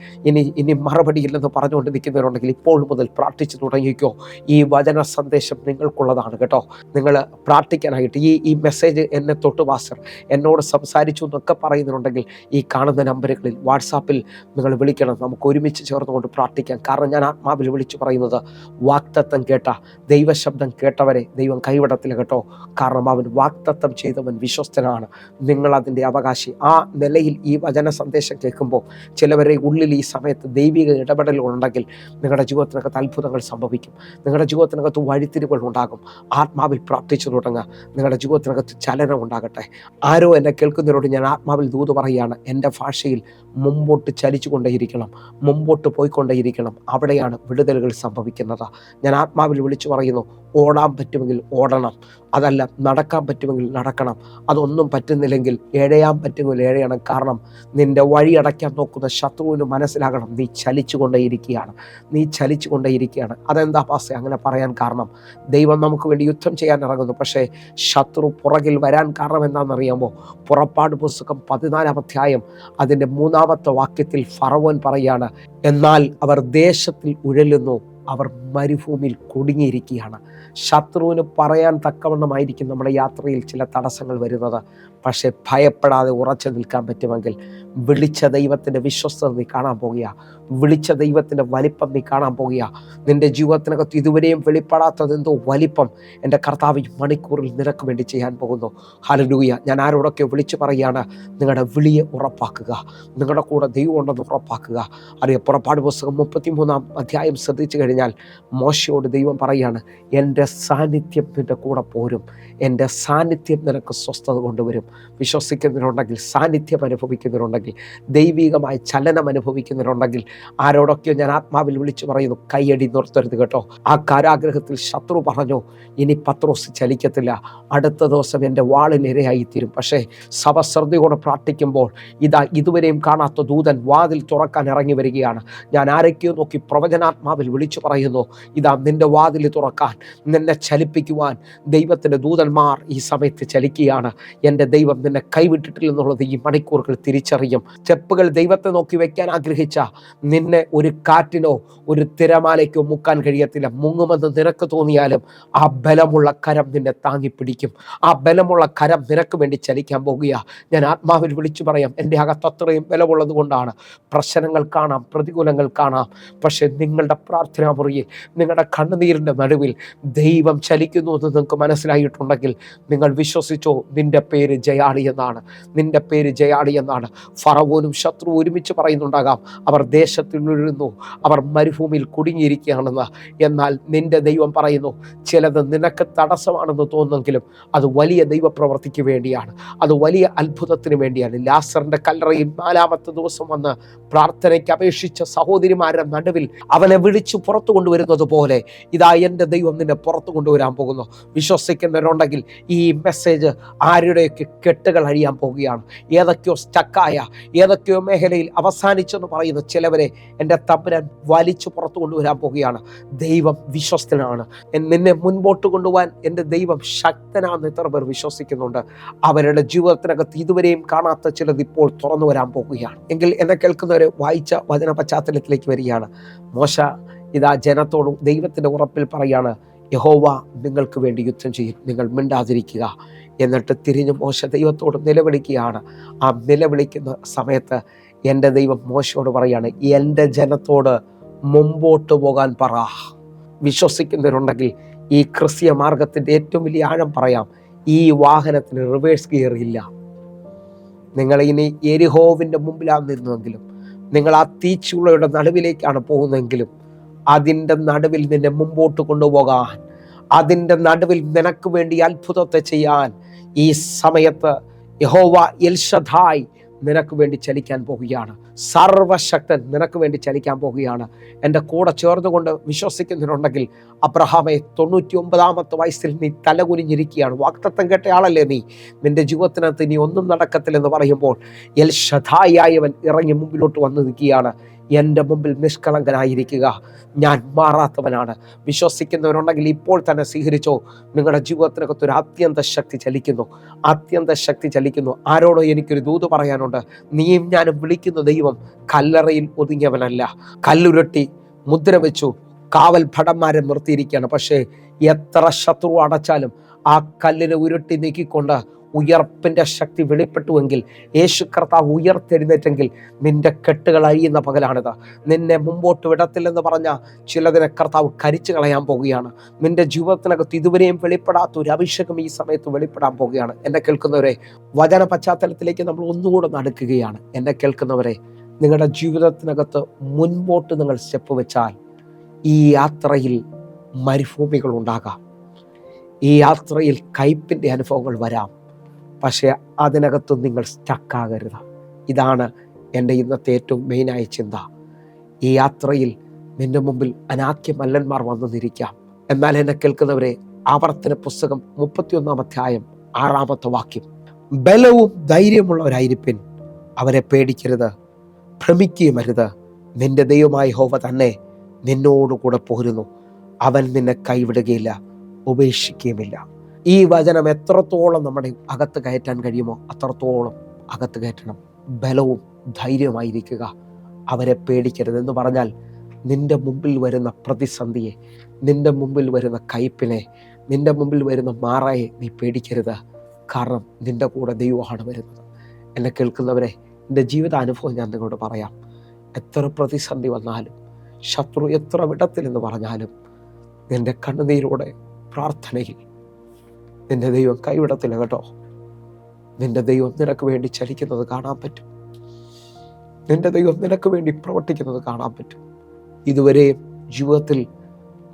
ഇനി മറുപടിയില്ലെന്ന് പറഞ്ഞുകൊണ്ട് നിൽക്കുന്നവരുണ്ടെങ്കിൽ, ഇപ്പോൾ മുതൽ പ്രാർത്ഥിച്ചു തുടങ്ങിക്കോ. ഈ വചന സന്ദേശം നിങ്ങൾക്കുള്ളതാണ് കേട്ടോ. നിങ്ങൾ പ്രാർത്ഥിക്കാനായിട്ട് ഈ മെസ്സേജ് എന്നെ തൊട്ട് പാസ്റ്റർ എന്നോട് സംസാരിച്ചു എന്നൊക്കെ പറയുന്നുണ്ടെങ്കിൽ, ഈ കാണുന്ന നമ്പറുകളിൽ വാട്സാപ്പിൽ നിങ്ങൾ വിളിക്കണം. നമുക്ക് ഒരുമിച്ച് ചേർന്നുകൊണ്ട് പ്രാർത്ഥിക്കാം. കാരണം ഞാൻ ആത്മാവിൽ വിളിച്ചു പറയുന്നത്, വാഗ്ദത്തം കേട്ട, ദൈവശബ്ദം കേട്ടവരെ ദൈവം കൈവിടത്തില്ല കേട്ടോ. കാരണം അവൻ വാഗ്ദത്തം ചെയ്തവൻ വിശ്വസ്തനാണ്. നിങ്ങൾ അതിൻ്റെ അവകാശി. ആ നിലയിൽ ഈ വചന സന്ദേശം കേൾക്കുമ്പോൾ ചിലവരെ ഉള്ളിൽ ഈ സമയത്ത് ദൈവിക ഇടപെടലുണ്ടെങ്കിൽ നിങ്ങളുടെ ജീവിതത്തിനകത്ത് അത്ഭുതങ്ങൾ സംഭവിക്കും. നിങ്ങളുടെ ജീവിതത്തിനകത്ത് വഴിത്തിരിവുകൾ ഉണ്ടാകും. ആത്മാവിൽ പ്രാർത്ഥിച്ചു തുടങ്ങുക. നിങ്ങളുടെ ജീവിതത്തിനകത്ത് ചലനം ഉണ്ടാകട്ടെ. ആരോ എന്നെ കേൾക്കുന്നവരോട് ഞാൻ ആത്മാവിൽ ദൂത് പറയുകയാണ്, എൻ്റെ ഭാഷയിൽ മുമ്പോട്ട് ചലിച്ചു കൊണ്ടേയിരിക്കണം, മുമ്പോട്ട് പോയിക്കൊണ്ടേയിരിക്കണം. അവിടെയാണ് വിടുതലുകൾ സംഭവിക്കുന്നത്. ഞാൻ ആത്മാവിൽ വിളിച്ചു പറയുന്നു, ഓടാൻ പറ്റുമെങ്കിൽ ഓടണം, അതല്ല നടക്കാൻ പറ്റുമെങ്കിൽ നടക്കണം. അതൊന്നും പറ്റുന്നില്ലെങ്കിൽ എഴയാൻ പറ്റുമെങ്കിൽ എഴയണം. കാരണം നിൻ്റെ വഴി അടയ്ക്കാൻ നോക്കുന്ന ശത്രുവിന് മനസ്സിലാകണം, നീ ചലിച്ചു കൊണ്ടേയിരിക്കുകയാണ്, നീ ചലിച്ചു കൊണ്ടേയിരിക്കുകയാണ്. അതെന്താ പാസ്റ്റേ അങ്ങനെ പറയാൻ കാരണം? ദൈവം നമുക്ക് വേണ്ടി യുദ്ധം ചെയ്യാൻ ഇറങ്ങുന്നു, പക്ഷേ ശത്രു പുറകിൽ വരാൻ കാരണം എന്താണെന്നറിയാമോ? പുറപ്പാട് പുസ്തകം 14-ാം അധ്യായം അതിൻ്റെ 3-ാമത്തെ വാക്യത്തിൽ ഫറവോൻ പറയാണ്, എന്നാൽ അവർ ദേശത്തിൽ ഉഴലുന്നു, അവർ മരുഭൂമിയിൽ കുടുങ്ങിയിരിക്കുകയാണ്. ശത്രുവിന് പറയാൻ തക്കവണ്ണമായിരിക്കും നമ്മുടെ യാത്രയിൽ ചില തടസ്സങ്ങൾ വരുന്നത്. പക്ഷേ ഭയപ്പെടാതെ ഉറച്ചു നിൽക്കാൻ പറ്റുമെങ്കിൽ വിളിച്ച ദൈവത്തിൻ്റെ വിശ്വസ്തത നീ കാണാൻ പോകുക. വിളിച്ച ദൈവത്തിൻ്റെ വലിപ്പം നീ കാണാൻ പോകുക. നിൻ്റെ ജീവിതത്തിനകത്ത് ഇതുവരെയും വെളിപ്പെടാത്തതെന്തോ വലിപ്പം എൻ്റെ കർത്താവ് ഈ മണിക്കൂറിൽ നിനക്ക് വേണ്ടി ചെയ്യാൻ പോകുന്നു. ഹല്ലേലൂയ. ഞാൻ ആരോടൊക്കെ വിളിച്ചു പറയുകയാണ്, നിങ്ങളുടെ വിളിയെ ഉറപ്പാക്കുക. നിങ്ങളുടെ കൂടെ ദൈവം ഉണ്ടെന്ന് ഉറപ്പാക്കുക. അറിയാം, പുറപ്പാട് പുസ്തകം 33-ാം അധ്യായം ശ്രദ്ധിച്ചു കഴിഞ്ഞാൽ മോശയോട് ദൈവം പറയുകയാണ്, എൻ്റെ സാന്നിധ്യം നിൻ്റെ കൂടെ പോരും, എൻ്റെ സാന്നിധ്യം നിനക്ക് സ്വസ്ഥത കൊണ്ടുവരും. വിശ്വസിക്കുന്നതിനുണ്ടെങ്കിൽ, സാന്നിധ്യം അനുഭവിക്കുന്നതിനുണ്ടെങ്കിൽ, ദൈവികമായ ചലനം അനുഭവിക്കുന്നതിനുണ്ടെങ്കിൽ, ആരോടൊക്കെയോ ഞാൻ ആത്മാവിൽ വിളിച്ചു പറയുന്നു, കൈയടി നിർത്തരുത് കേട്ടോ. ആ കാരാഗ്രഹത്തിൽ ശത്രു പറഞ്ഞു, ഇനി പത്രോസ് ചലിക്കത്തില്ല, അടുത്ത ദിവസം എൻ്റെ വാളിനിരയായിത്തീരും. പക്ഷേ സഭ ശ്രദ്ധയോടെ പ്രാർത്ഥിക്കുമ്പോൾ ഇതാ ഇതുവരെയും കാണാത്ത ദൂതൻ വാതിൽ തുറക്കാൻ ഇറങ്ങി വരികയാണ്. ഞാൻ ആരൊക്കെയോ നോക്കി പ്രവചനാത്മാവിൽ വിളിച്ചു പറയുന്നു, ഇതാ നിന്റെ വാതിൽ തുറക്കാൻ, നിന്നെ ചലിപ്പിക്കുവാൻ ദൈവത്തിൻ്റെ ദൂതന്മാർ ഈ സമയത്ത് ചലിക്കുകയാണ്. എൻ്റെ ദൈവം നിന്നെ കൈവിട്ടിട്ടില്ലെന്നുള്ളത് ഈ മണിക്കൂറുകൾ തിരിച്ചറിയും. സ്റ്റെപ്പുകൾ ദൈവത്തെ നോക്കി വെക്കാൻ ആഗ്രഹിച്ച നിന്നെ ഒരു കാറ്റിനോ ഒരു തിരമാലയ്ക്കോ മുക്കാൻ കഴിയത്തില്ല. മുങ്ങുമെന്ന് നിനക്ക് തോന്നിയാലും ആ ബലമുള്ള കരം നിന്നെ താങ്ങിപ്പിടിക്കും. ആ ബലമുള്ള കരം നിനക്ക് വേണ്ടി ചലിക്കാൻ പോകുക. ഞാൻ ആത്മാവിൽ വിളിച്ചു പറയാം, എൻ്റെ അകത്ത് അത്രയും ബലമുള്ളത് കൊണ്ടാണ്. പ്രശ്നങ്ങൾ കാണാം, പ്രതികൂലങ്ങൾ കാണാം, പക്ഷെ നിങ്ങളുടെ പ്രാർത്ഥനാ മുറിയിൽ, നിങ്ങളുടെ കണ്ണുനീരിൻ്റെ നടുവിൽ ദൈവം ചലിക്കുന്നു എന്ന് നിങ്ങൾക്ക് മനസ്സിലായിട്ടുണ്ടെങ്കിൽ നിങ്ങൾ വിശ്വസിച്ചോ, നിന്റെ പേര് ജയാളി എന്നാണ്. നിന്റെ പേര് ജയാളി എന്നാണ്. ഫറവോനും ശത്രു ഒരുമിച്ച് പറയുന്നുണ്ടാകാം, അവർ ദേശത്തിലിരുന്നു, അവർ മരുഭൂമിയിൽ കുടുങ്ങിയിരിക്കുകയാണെന്ന്. എന്നാൽ നിന്റെ ദൈവം പറയുന്നു, ചിലത് നിനക്ക് തടസ്സമാണെന്ന് തോന്നുമെങ്കിലും അത് വലിയ ദൈവപ്രവൃത്തിക്ക് വേണ്ടിയാണ്, അത് വലിയ അത്ഭുതത്തിന് വേണ്ടിയാണ്. ലാസറിന്റെ കല്ലറയിൽ 4-ാമത്തെ ദിവസം വന്ന് പ്രാർത്ഥനയ്ക്ക് അപേക്ഷിച്ച സഹോദരിമാരുടെ നടുവിൽ അവനെ വിളിച്ചു പുറത്തു കൊണ്ടുവരുന്നത് പോലെ ഇതാ എൻ്റെ ദൈവം നിന്നെ പുറത്തു കൊണ്ടുവരാൻ പോകുന്നു. വിശ്വസിക്കുന്നവരുണ്ടെങ്കിൽ ഈ മെസ്സേജ് ആരുടെയൊക്കെ കെട്ടുകൾ അഴിയാൻ പോവുകയാണ്. ഏതൊക്കെയോ സ്റ്റക്കായ, ഏതൊക്കെയോ മേഖലയിൽ അവസാനിച്ചെന്ന് പറയുന്ന ചിലവരെ എൻ്റെ തമ്പുരാൻ വലിച്ചു പുറത്തു കൊണ്ടുവരാൻ പോവുകയാണ്. ദൈവം വിശ്വസ്തനാണ്. നിന്നെ മുൻപോട്ട് കൊണ്ടുപോകാൻ എൻ്റെ ദൈവം ശക്തനാണെന്ന് എത്ര പേർ വിശ്വസിക്കുന്നുണ്ട്? അവരുടെ ജീവിതത്തിനകത്ത് ഇതുവരെയും കാണാത്ത ചിലത് ഇപ്പോൾ തുറന്നു വരാൻ പോകുകയാണ്. എങ്കിൽ എന്നെ കേൾക്കുന്നവരെ വായിച്ച വചന പശ്ചാത്തലത്തിലേക്ക് വരികയാണ്. മോശ ഇതാ ജനത്തോടും ദൈവത്തിൻ്റെ ഉറപ്പിൽ പറയാണ്, യഹോവ നിങ്ങൾക്ക് വേണ്ടി യുദ്ധം ചെയ്യും, നിങ്ങൾ മിണ്ടാതിരിക്കുക. എന്നിട്ട് തിരിഞ്ഞ് മോശ ദൈവത്തോട് നിലവിളിക്കുകയാണ്. ആ നിലവിളിക്കുന്ന സമയത്ത് എൻ്റെ ദൈവം മോശയോട് പറയാണ്, എൻ്റെ ജനത്തോട് മുമ്പോട്ട് പോകാൻ പറ. വിശ്വസിക്കുന്നവരുണ്ടെങ്കിൽ ഈ ക്രിസ്തീയ മാർഗത്തിൻ്റെ ഏറ്റവും വലിയ ആഴം പറയാം, ഈ വാഹനത്തിന് റിവേഴ്സ് ഗിയർ ഇല്ല. നിങ്ങൾ ഇനി എരിഹോവിൻ്റെ മുമ്പിലാണ് നിന്നെങ്കിലും, നിങ്ങൾ ആ തീച്ചുളയുടെ നടുവിലേക്കാണ് പോകുന്നതെങ്കിലും, അതിൻ്റെ നടുവിൽ നിന്നെ മുമ്പോട്ട് കൊണ്ടുപോകാൻ, അതിൻ്റെ നടുവിൽ നിനക്ക് വേണ്ടി അത്ഭുതത്തെ ചെയ്യാൻ ഈ സമയത്ത് യഹോവ എൽഷദായ് നിനക്ക് വേണ്ടി ചലിക്കാൻ പോകുകയാണ്. സർവശക്തൻ നിനക്ക് വേണ്ടി ചലിക്കാൻ പോകുകയാണ്. എൻ്റെ കൂടെ ചേർന്നുകൊണ്ട് വിശ്വസിക്കുന്നതിനുണ്ടെങ്കിൽ, അബ്രഹാമെ 99-ാമത്തെ വയസ്സിൽ നീ തലകുനിഞ്ഞിരിക്കുകയാണ്. വാഗ്ദത്തം കേട്ട ആളല്ലേ നീ? നിന്റെ ജീവിതത്തിനകത്ത് ഇനി ഒന്നും നടക്കത്തില്ലെന്ന് പറയുമ്പോൾ എൽഷദായ് ആയവൻ ഇറങ്ങി മുമ്പിലോട്ട് വന്നു നിൽക്കുകയാണ്. എൻ്റെ മുമ്പിൽ നിഷ്കളങ്കനായിരിക്കുക, ഞാൻ മാറാത്തവനാണ്. വിശ്വസിക്കുന്നവരുണ്ടെങ്കിൽ ഇപ്പോൾ തന്നെ സ്വീകരിച്ചോ. നിങ്ങളുടെ ജീവിതത്തിനകത്തൊരു അത്യന്ത ശക്തി ചലിക്കുന്നു, അത്യന്ത ശക്തി ചലിക്കുന്നു. ആരോടോ എനിക്കൊരു ദൂത് പറയാനുണ്ട്. നീയും ഞാനും വിളിക്കുന്ന ദൈവം കല്ലറയിൽ ഒതുങ്ങിയവനല്ല. കല്ലുരുട്ടി മുദ്ര വെച്ചു കാവൽ ഭടന്മാരെ നിർത്തിയിരിക്കുകയാണ്. പക്ഷേ എത്ര ശത്രു അടച്ചാലും ആ കല്ലിനെ ഉരുട്ടി നീക്കിക്കൊണ്ട് ഉയർപ്പിൻ്റെ ശക്തി വെളിപ്പെട്ടുവെങ്കിൽ, യേശു കർത്താവ് ഉയർത്തെഴുന്നേറ്റെങ്കിൽ നിന്റെ കെട്ടുകൾ അഴിയുന്ന പകലാണിത്. നിന്നെ മുമ്പോട്ട് വിടത്തില്ലെന്ന് പറഞ്ഞ ചിലതിനെ കർത്താവ് കരിച്ചു കളയാൻ പോവുകയാണ്. നിന്റെ ജീവിതത്തിനകത്ത് ഇതുവരെയും വെളിപ്പെടാത്ത ഒരു അഭിഷേകം ഈ സമയത്ത് വെളിപ്പെടാൻ പോവുകയാണ്. എന്നെ കേൾക്കുന്നവരെ, വചന പശ്ചാത്തലത്തിലേക്ക് നമ്മൾ ഒന്നുകൂടെ നടക്കുകയാണ്. എന്നെ കേൾക്കുന്നവരെ, നിങ്ങളുടെ ജീവിതത്തിനകത്ത് മുൻപോട്ട് നിങ്ങൾ സ്റ്റെപ്പ് വെച്ചാൽ ഈ യാത്രയിൽ മരുഭൂമികൾ ഉണ്ടാകാം, ഈ യാത്രയിൽ കയ്പിൻ്റെ അനുഭവങ്ങൾ വരാം. പക്ഷേ അതിനകത്ത് നിങ്ങൾ സ്റ്റക്കാകരുത്. ഇതാണ് എൻ്റെ ഇന്നത്തെ ഏറ്റവും മെയിനായ ചിന്ത. ഈ യാത്രയിൽ നിന്റെ മുമ്പിൽ അനാഥ്യ മല്ലന്മാർ വന്നു നിൽക്കാം. എന്നാൽ എന്നെ കേൾക്കുന്നവരെ, ആവർത്തന പുസ്തകം 31-ാം അധ്യായം 6-ാമത്തെ വാക്യം, ബലവും ധൈര്യമുള്ളവരായിരിപ്പിൻ, അവരെ പേടിക്കരുത്, ഭ്രമിക്കുകയും അരുത്. നിന്റെ ദൈവമായ യഹോവ തന്നെ നിന്നോടുകൂടെ പോരുന്നു, അവൻ നിന്നെ കൈവിടുകയില്ല, ഉപേക്ഷിക്കുകയുമില്ല. ഈ വചനം എത്രത്തോളം നമ്മുടെ അകത്ത് കയറ്റാൻ കഴിയുമോ അത്രത്തോളം അകത്ത് കയറ്റണം. ബലവും ധൈര്യമായിരിക്കുക, അവരെ പേടിക്കരുത് എന്ന് പറഞ്ഞാൽ, നിന്റെ മുമ്പിൽ വരുന്ന പ്രതിസന്ധിയെ, നിന്റെ മുമ്പിൽ വരുന്ന കയ്പിനെ, നിന്റെ മുമ്പിൽ വരുന്ന മാറയെ നീ പേടിക്കരുത്. കാരണം നിൻ്റെ കൂടെ ദൈവമാണ് വരുന്നത്. എന്നെ കേൾക്കുന്നവരെ, എൻ്റെ ജീവിതാനുഭവം ഞാൻ നിങ്ങളോട് പറയാം. എത്ര പ്രതിസന്ധി വന്നാലും, ശത്രു എത്ര വിടത്തിലെന്ന് പറഞ്ഞാലും, നിൻ്റെ കണ്ണുനീരോടെ പ്രാർത്ഥനയിൽ നിൻ്റെ ദൈവം കൈവിടത്തില്ല കേട്ടോ. നിൻ്റെ ദൈവം നിനക്ക് വേണ്ടി ചലിക്കുന്നത് കാണാൻ പറ്റും. നിൻ്റെ ദൈവം നിനക്ക് വേണ്ടി പ്രവർത്തിക്കുന്നത് കാണാൻ പറ്റും. ഇതുവരെയും ജീവിതത്തിൽ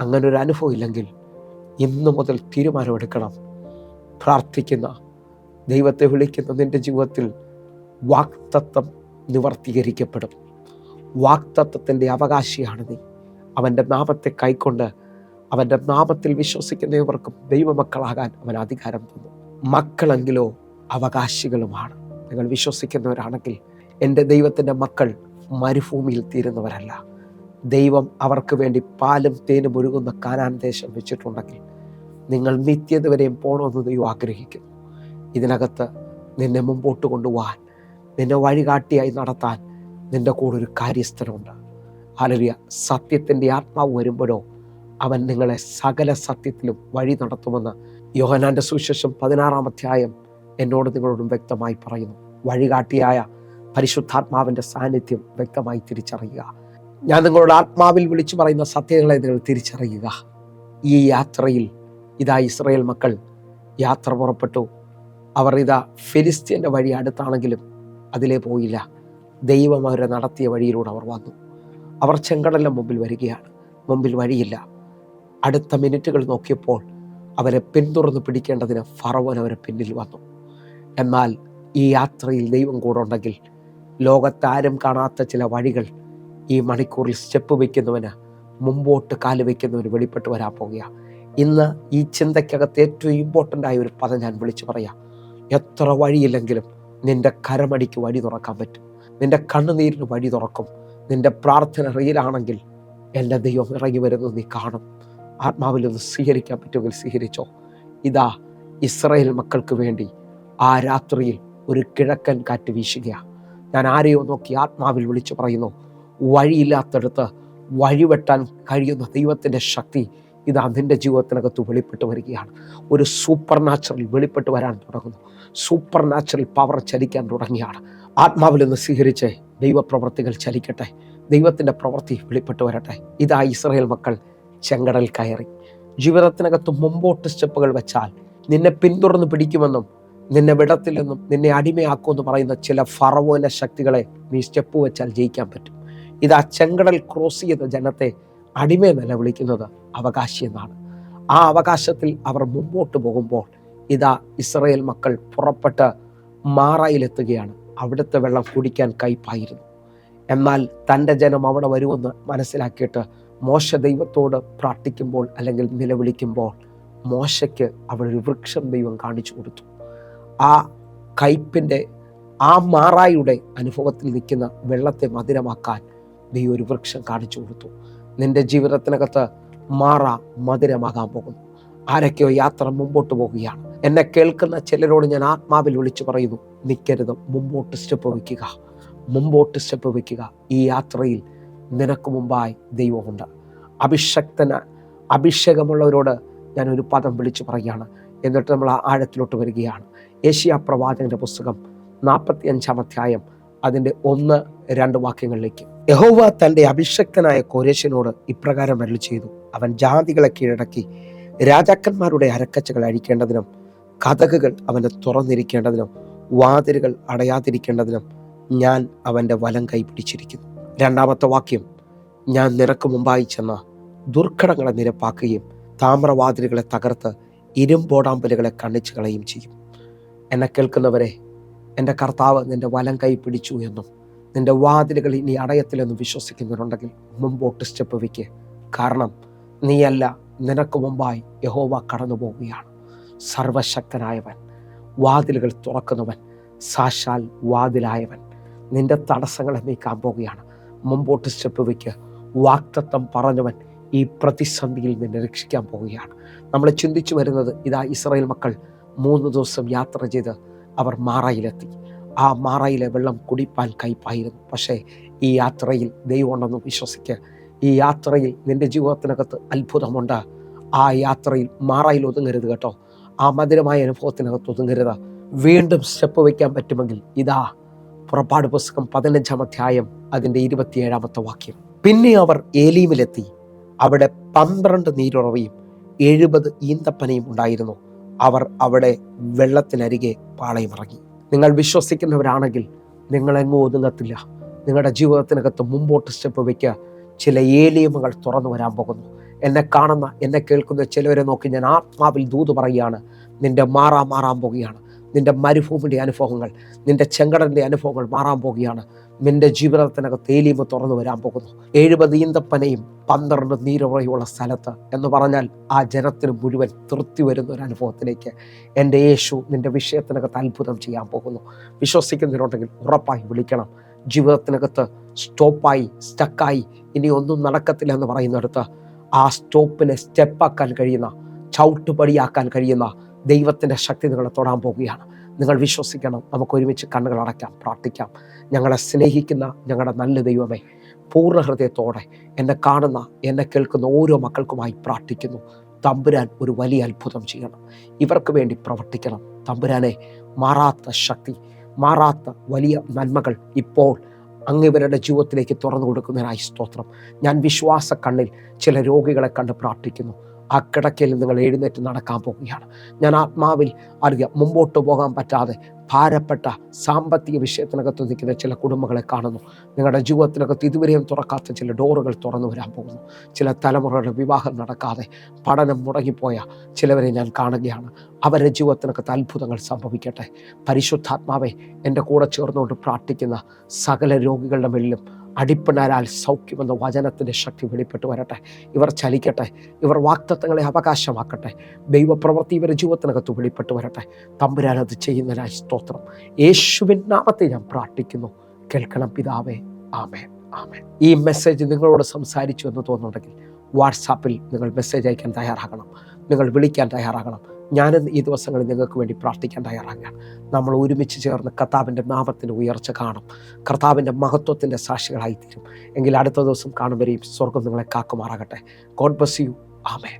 അങ്ങനൊരു അനുഭവം ഇല്ലെങ്കിൽ ഇന്നു മുതൽ തീരുമാനമെടുക്കണം. പ്രാർത്ഥിക്കുന്ന, ദൈവത്തെ വിളിക്കുന്ന നിൻ്റെ ജീവിതത്തിൽ വാഗ്ദത്തം നിവർത്തീകരിക്കപ്പെടും. വാഗ്ദത്തത്തിൻ്റെ അവകാശിയാണ് നീ. അവൻ്റെ നാമത്തെ കൈക്കൊണ്ട് അവൻ്റെ നാമത്തിൽ വിശ്വസിക്കുന്നവർക്കും ദൈവമക്കളാകാൻ അവൻ അധികാരം തന്നു. മക്കളെങ്കിലോ അവകാശികളുമാണ്. നിങ്ങൾ വിശ്വസിക്കുന്നവരാണെങ്കിൽ എൻ്റെ ദൈവത്തിൻ്റെ മക്കൾ മരുഭൂമിയിൽ തീരുന്നവരല്ല. ദൈവം അവർക്ക് വേണ്ടി പാലും തേനും ഒഴുകുന്ന കാനാൻ ദേശം വെച്ചിട്ടുണ്ടെങ്കിൽ നിങ്ങൾ നിത്യത വരെയും പോകണമെന്ന് ദൈവം ആഗ്രഹിക്കുന്നു. ഇതിനകത്ത് നിന്നെ മുമ്പോട്ട് കൊണ്ടുപോകാൻ, നിന്നെ വഴികാട്ടിയായി നടത്താൻ നിൻ്റെ കൂടെ ഒരു കാര്യസ്ഥനുണ്ട്. ഹല്ലേലൂയ. സത്യത്തിൻ്റെ ആത്മാവ് വരുമ്പോഴോ അവൻ നിങ്ങളെ സകല സത്യത്തിലും വഴി നടത്തുമെന്ന് യോഹന്നാന്റെ സുവിശേഷം 16-ാം അധ്യായം എന്നോട് നിങ്ങളോടും വ്യക്തമായി പറയുന്നു. വഴികാട്ടിയായ പരിശുദ്ധാത്മാവിൻ്റെ സാന്നിധ്യം വ്യക്തമായി തിരിച്ചറിയുക. ഞാൻ നിങ്ങളോട് ആത്മാവിൽ വിളിച്ചു പറയുന്ന സത്യങ്ങളെ നിങ്ങൾ തിരിച്ചറിയുക. ഈ യാത്രയിൽ ഇതാ ഇസ്രായേൽ മക്കൾ യാത്ര പുറപ്പെട്ടു. അവർ ഇതാ ഫിലിസ്ത്യൻ്റെ വഴി അടുത്താണെങ്കിലും അതിലേ പോയില്ല. ദൈവം അവരെ നടത്തിയ വഴിയിലൂടെ അവർ വന്നു. അവർ ചെങ്കടലിന് മുമ്പിൽ വരികയാണ്. മുമ്പിൽ വഴിയില്ല. അടുത്ത മിനിറ്റുകൾ നോക്കിയപ്പോൾ അവരെ പിന്തുടർന്ന് പിടിക്കേണ്ടതിന് ഫറവോൻ അവരെ പിന്നിൽ വന്നു. എന്നാൽ ഈ യാത്രയിൽ ദൈവം കൂടെ ഉണ്ടെങ്കിൽ ലോകത്താരും കാണാത്ത ചില വഴികൾ ഈ മണിക്കൂറിൽ സ്റ്റെപ്പ് വയ്ക്കുന്നവന്, മുമ്പോട്ട് കാല് വയ്ക്കുന്നവന് വെളിപ്പെട്ട് വരാൻ പോകുകയാണ്. ഇന്ന് ഈ ചിന്തയ്ക്കകത്ത് ഏറ്റവും ഇമ്പോർട്ടൻ്റ് ആയ ഒരു പദം ഞാൻ വിളിച്ചു പറയാം. എത്ര വഴിയില്ലെങ്കിലും നിന്റെ കരമടിക്ക് വഴി തുറക്കാൻ പറ്റും. നിന്റെ കണ്ണുനീരിന് വഴി തുറക്കും. നിന്റെ പ്രാർത്ഥന റിയലാണെങ്കിൽ എൻ്റെ ദൈവം ഇറങ്ങി വരുന്നത് നീ കാണും. ആത്മാവിലൊന്ന് സ്വീകരിക്കാൻ പറ്റുമെങ്കിൽ സ്വീകരിച്ചോ. ഇതാ ഇസ്രായേൽ മക്കൾക്ക് വേണ്ടി ആ രാത്രിയിൽ ഒരു കിഴക്കൻ കാറ്റ് വീശുകയാണ്. ഞാൻ ആരെയോ നോക്കി ആത്മാവിൽ വിളിച്ചു പറയുന്നു, വഴിയില്ലാത്തടുത്ത് വഴിവെട്ടാൻ കഴിയുന്ന ദൈവത്തിൻ്റെ ശക്തി ഇതാ നിൻ്റെ ജീവിതത്തിനകത്ത് വെളിപ്പെട്ട് വരികയാണ്. ഒരു സൂപ്പർ നാച്ചുറൽ വെളിപ്പെട്ട് വരാൻ തുടങ്ങുന്നു. സൂപ്പർ നാച്ചുറൽ പവർ ചലിക്കാൻ തുടങ്ങിയാണ്. ആത്മാവിലൊന്ന് സ്വീകരിച്ച് ദൈവപ്രവൃത്തികൾ ചലിക്കട്ടെ. ദൈവത്തിൻ്റെ പ്രവൃത്തി വെളിപ്പെട്ട് വരട്ടെ. ഇതാ ഇസ്രായേൽ മക്കൾ ചെങ്കടൽ കയറി. ജീവിതത്തിനകത്ത് മുമ്പോട്ട് സ്റ്റെപ്പുകൾ വെച്ചാൽ നിന്നെ പിന്തുടർന്ന് പിടിക്കുമെന്നും നിന്നെ വിടത്തില്ലെന്നും നിന്നെ അടിമയാക്കുമെന്ന് പറയുന്ന ചില ഫറവോന്റെ ശക്തികളെ നീ സ്റ്റെപ്പ് വെച്ചാൽ ജയിക്കാൻ പറ്റും. ഇതാ ചെങ്കടൽ ക്രോസ് ചെയ്ത ജനത്തെ അടിമയെന്നല്ല വിളിക്കുന്നത്, അവകാശി എന്നാണ്. ആ അവകാശത്തിൽ അവർ മുമ്പോട്ട് പോകുമ്പോൾ ഇതാ ഇസ്രായേൽ മക്കൾ പുറപ്പെട്ട് മാറായിലെത്തുകയാണ്. അവിടുത്തെ വെള്ളം കുടിക്കാൻ കയ്പായിരുന്നു. എന്നാൽ തൻ്റെ ജനം അവിടെ വരുമെന്ന് മനസ്സിലാക്കിയിട്ട് മോശ ദൈവത്തോട് പ്രാർത്ഥിക്കുമ്പോൾ അല്ലെങ്കിൽ നിലവിളിക്കുമ്പോൾ മോശയ്ക്ക് അവിടെ ഒരു വൃക്ഷം ദൈവം കാണിച്ചു കൊടുത്തു. ആ കയ്പിൻ്റെ ആ മാറായുടെ അനുഭവത്തിൽ നിൽക്കുന്ന വെള്ളത്തെ മധുരമാക്കാൻ ദൈവം ഒരു വൃക്ഷം കാണിച്ചു കൊടുത്തു. നിന്റെ ജീവിതത്തിനകത്ത് മാറ മധുരമാകാൻ പോകുന്നു. ആരൊക്കെയോ യാത്ര മുമ്പോട്ട് പോകുകയാണ്. എന്നെ കേൾക്കുന്ന ചിലരോട് ഞാൻ ആത്മാവിൽ വിളിച്ചു പറയുന്നു, നിൽക്കരുത്, മുമ്പോട്ട് സ്റ്റെപ്പ് വയ്ക്കുക, മുമ്പോട്ട് സ്റ്റെപ്പ് വയ്ക്കുക. ഈ യാത്രയിൽ നിനക്ക് മുമ്പായി ദൈവമുണ്ട്. അഭിഷേകമുള്ളവരോട് ഞാൻ ഒരു പദം വിളിച്ചു പറയുകയാണ്. എന്നിട്ട് നമ്മൾ ആ ആഴത്തിലോട്ട് വരികയാണ്. യെശയ്യാ പ്രവാചകന്റെ പുസ്തകം 45-ാം അധ്യായം അതിൻ്റെ 1-2 വാക്യങ്ങളിലേക്ക്. യഹോവ തൻ്റെ അഭിഷക്തനായ കോരേശിനോട് ഇപ്രകാരം അരുളി ചെയ്തു, അവൻ ജാതികളെ കീഴടക്കി രാജാക്കന്മാരുടെ അരക്കച്ചകൾ അഴിക്കേണ്ടതിനും കതകുകൾ അവന് തുറന്നിരിക്കേണ്ടതിനും വാതിലുകൾ അടയാതിരിക്കേണ്ടതിനും ഞാൻ അവൻ്റെ വലം കൈ പിടിച്ചിരിക്കുന്നു. 2-ാമത്തെ വാക്യം, ഞാൻ നിനക്ക് മുമ്പായി ചെന്ന ദുർഘടങ്ങളെ നിരപ്പാക്കുകയും താമ്രവാതിലുകളെ തകർത്ത് ഇരുമ്പോടാമ്പലുകളെ കണ്ണിച്ചു കളയും ചെയ്യും. എന്നെ കേൾക്കുന്നവരെ, എൻ്റെ കർത്താവ് നിൻ്റെ വലം കൈ പിടിച്ചു എന്നും നിൻ്റെ വാതിലുകൾ ഇനി അടയത്തിലെന്നും വിശ്വസിക്കുന്നവരുണ്ടെങ്കിൽ മുമ്പോട്ട് സ്റ്റെപ്പ് വയ്ക്ക്. കാരണം നീയല്ല, നിനക്ക് മുമ്പായി യഹോവ കടന്നു പോവുകയാണ്. സർവശക്തനായവൻ, വാതിലുകൾ തുറക്കുന്നവൻ, സാക്ഷാൽ വാതിലായവൻ നിൻ്റെ തടസ്സങ്ങളെ നീക്കാൻ പോവുകയാണ്. മുമ്പോട്ട് സ്റ്റെപ്പ് വയ്ക്ക്. വാഗ്ദത്തം പറഞ്ഞവൻ ഈ പ്രതിസന്ധിയിൽ നിന്നെ രക്ഷിക്കാൻ പോവുകയാണ്. നമ്മൾ ചിന്തിച്ചു വരുന്നത്, ഇതാ ഇസ്രായേൽ മക്കൾ 3 ദിവസം യാത്ര ചെയ്ത് അവർ മാറായിലെത്തി. ആ മാറായിലെ വെള്ളം കുടിപ്പാൻ കയ്പായിരുന്നു. പക്ഷേ ഈ യാത്രയിൽ ദൈവമുണ്ടെന്ന് വിശ്വസിക്കുക. ഈ യാത്രയിൽ നിൻ്റെ ജീവിതത്തിനകത്ത് അത്ഭുതമുണ്ട്. ആ യാത്രയിൽ മാറായിൽ ഒതുങ്ങരുത് കേട്ടോ. ആ മധുരമായ അനുഭവത്തിനകത്ത് ഒതുങ്ങരുത്. വീണ്ടും സ്റ്റെപ്പ് വയ്ക്കാൻ പറ്റുമെങ്കിൽ ഇതാ പുറപ്പാട് പുസ്തകം 15-ാം അധ്യായം അതിൻ്റെ 27-ാമത്തെ വാക്യം. പിന്നെ അവർ ഏലീമിലെത്തി. അവിടെ 12 നീരുറവയും 70 ഈന്തപ്പനയും ഉണ്ടായിരുന്നു. അവർ അവിടെ വെള്ളത്തിനരികെ പാളയമിറങ്ങി. നിങ്ങൾ വിശ്വസിക്കുന്നവരാണെങ്കിൽ നിങ്ങളെങ്ങും ഒതുങ്ങത്തില്ല. നിങ്ങളുടെ ജീവിതത്തിനകത്ത് മുമ്പോട്ട് സ്റ്റെപ്പ് വയ്ക്കുക. ചില ഏലീമുകൾ തുറന്നു വരാൻ പോകുന്നു. എന്നെ കാണുന്ന, എന്നെ കേൾക്കുന്ന ചിലവരെ നോക്കി ഞാൻ ആത്മാവിൽ ദൂത് പറയുകയാണ്. നിന്റെ മാറാൻ പോകുകയാണ്. നിന്റെ മരുഭൂമിയുടെ അനുഭവങ്ങൾ, നിന്റെ ചെങ്കടലിൻ്റെ അനുഭവങ്ങൾ മാറാൻ പോകുകയാണ്. നിന്റെ ജീവിതത്തിനകത്ത് ഏലീമ് തുറന്നു വരാൻ പോകുന്നു. 70 ഈന്തപ്പനയും 12 നീരുറയുള്ള സ്ഥലത്ത് എന്ന് പറഞ്ഞാൽ ആ ജനത്തിന് മുഴുവൻ തൃപ്തി വരുന്ന ഒരു അനുഭവത്തിലേക്ക് എൻ്റെ യേശു നിന്റെ വിഷയത്തിനകത്ത് അത്ഭുതം ചെയ്യാൻ പോകുന്നു. വിശ്വസിക്കുന്നതിനുണ്ടെങ്കിൽ ഉറപ്പായി വിളിക്കണം. ജീവിതത്തിനകത്ത് സ്റ്റോപ്പായി, സ്റ്റക്കായി, ഇനി ഒന്നും നടക്കത്തില്ല എന്ന് പറയുന്നിടത്ത് ആ സ്റ്റോപ്പിനെ സ്റ്റെപ്പാക്കാൻ കഴിയുന്ന, ചവിട്ടുപടിയാക്കാൻ കഴിയുന്ന ദൈവത്തിൻ്റെ ശക്തി നിങ്ങളെ തൊടാൻ പോകുകയാണ്. നിങ്ങൾ വിശ്വസിക്കണം. നമുക്ക് ഒരുമിച്ച് കണ്ണുകൾ അടയ്ക്കാം, പ്രാർത്ഥിക്കാം. ഞങ്ങളെ സ്നേഹിക്കുന്ന ഞങ്ങളുടെ നല്ല ദൈവമേ, പൂർണ്ണ ഹൃദയത്തോടെ എന്നെ കാണുന്ന, എന്നെ കേൾക്കുന്ന ഓരോ മക്കൾക്കുമായി പ്രാർത്ഥിക്കുന്നു. തമ്പുരാൻ ഒരു വലിയ അത്ഭുതം ചെയ്യണം. ഇവർക്ക് വേണ്ടി പ്രവർത്തിക്കണം. തമ്പുരാനെ, മാറാത്ത ശക്തി, മാറാത്ത വലിയ നന്മകൾ ഇപ്പോൾ അങ്ങ് ഇവരുടെ ജീവിതത്തിലേക്ക് തുറന്നു കൊടുക്കുന്നതിനായി സ്തോത്രം. ഞാൻ വിശ്വാസ കണ്ണിൽ ചില രോഗികളെ കണ്ട് പ്രാർത്ഥിക്കുന്നു. ആ കിടക്കയിൽ നിങ്ങൾ എഴുന്നേറ്റ് നടക്കാൻ പോകുകയാണ്. ഞാൻ ആത്മാവിൽ അറിയാം, മുമ്പോട്ട് പോകാൻ പറ്റാതെ ഭാരപ്പെട്ട സാമ്പത്തിക വിഷയത്തിനകത്ത് നിൽക്കുന്ന ചില കുടുംബങ്ങളെ കാണുന്നു. നിങ്ങളുടെ ജീവിതത്തിനകത്ത് ഇതുവരെയും തുറക്കാത്ത ചില ഡോറുകൾ തുറന്നു വരാൻ പോകുന്നു. ചില തലമുറകളുടെ വിവാഹം നടക്കാതെ പഠനം മുടങ്ങിപ്പോയ ചിലവരെ ഞാൻ കാണുകയാണ്. അവരുടെ ജീവിതത്തിനകത്ത് അത്ഭുതങ്ങൾ സംഭവിക്കട്ടെ. പരിശുദ്ധാത്മാവെ, എൻ്റെ കൂടെ ചേർന്നുകൊണ്ട് പ്രാർത്ഥിക്കുന്ന സകല രോഗികളുടെ മേലിലും അടിപ്പിണരാൽ സൗഖ്യമെന്ന വചനത്തിൻ്റെ ശക്തി വെളിപ്പെട്ട് വരട്ടെ. ഇവർ ചലിക്കട്ടെ. ഇവർ വാഗ്ദത്തങ്ങളെ അവകാശമാക്കട്ടെ. ദൈവപ്രവൃത്തി ഇവരുടെ ജീവിതത്തിനകത്ത് വെളിപ്പെട്ട് വരട്ടെ. തമ്പുരാൻ അത് ചെയ്യുന്നതിനായി സ്തോത്രം. യേശുവിൻ നാമത്തെ ഞാൻ പ്രാർത്ഥിക്കുന്നു. കേൾക്കണം പിതാവേ. ആമേൻ, ആമേൻ. ഈ മെസ്സേജ് നിങ്ങളോട് സംസാരിച്ചു എന്ന് തോന്നുന്നുണ്ടെങ്കിൽ വാട്സാപ്പിൽ നിങ്ങൾ മെസ്സേജ് അയക്കാൻ തയ്യാറാകണം. നിങ്ങൾ വിളിക്കാൻ തയ്യാറാകണം. ഞാനും ഈ ദിവസങ്ങളിൽ നിങ്ങൾക്ക് വേണ്ടി പ്രാർത്ഥിക്കാൻ തയ്യാറാകുകയാണ്. നമ്മൾ ഒരുമിച്ച് ചേർന്ന് കർത്താവിൻ്റെ നാമത്തിൻ്റെ ഉയർച്ച കാണും. കർത്താവിൻ്റെ മഹത്വത്തിൻ്റെ സാക്ഷികളായിത്തീരും. എങ്കിൽ അടുത്ത ദിവസം കാണും വരെയും സ്വർഗം നിങ്ങളെ കാക്കുമാറാകട്ടെ. God bless you. ആമേൻ.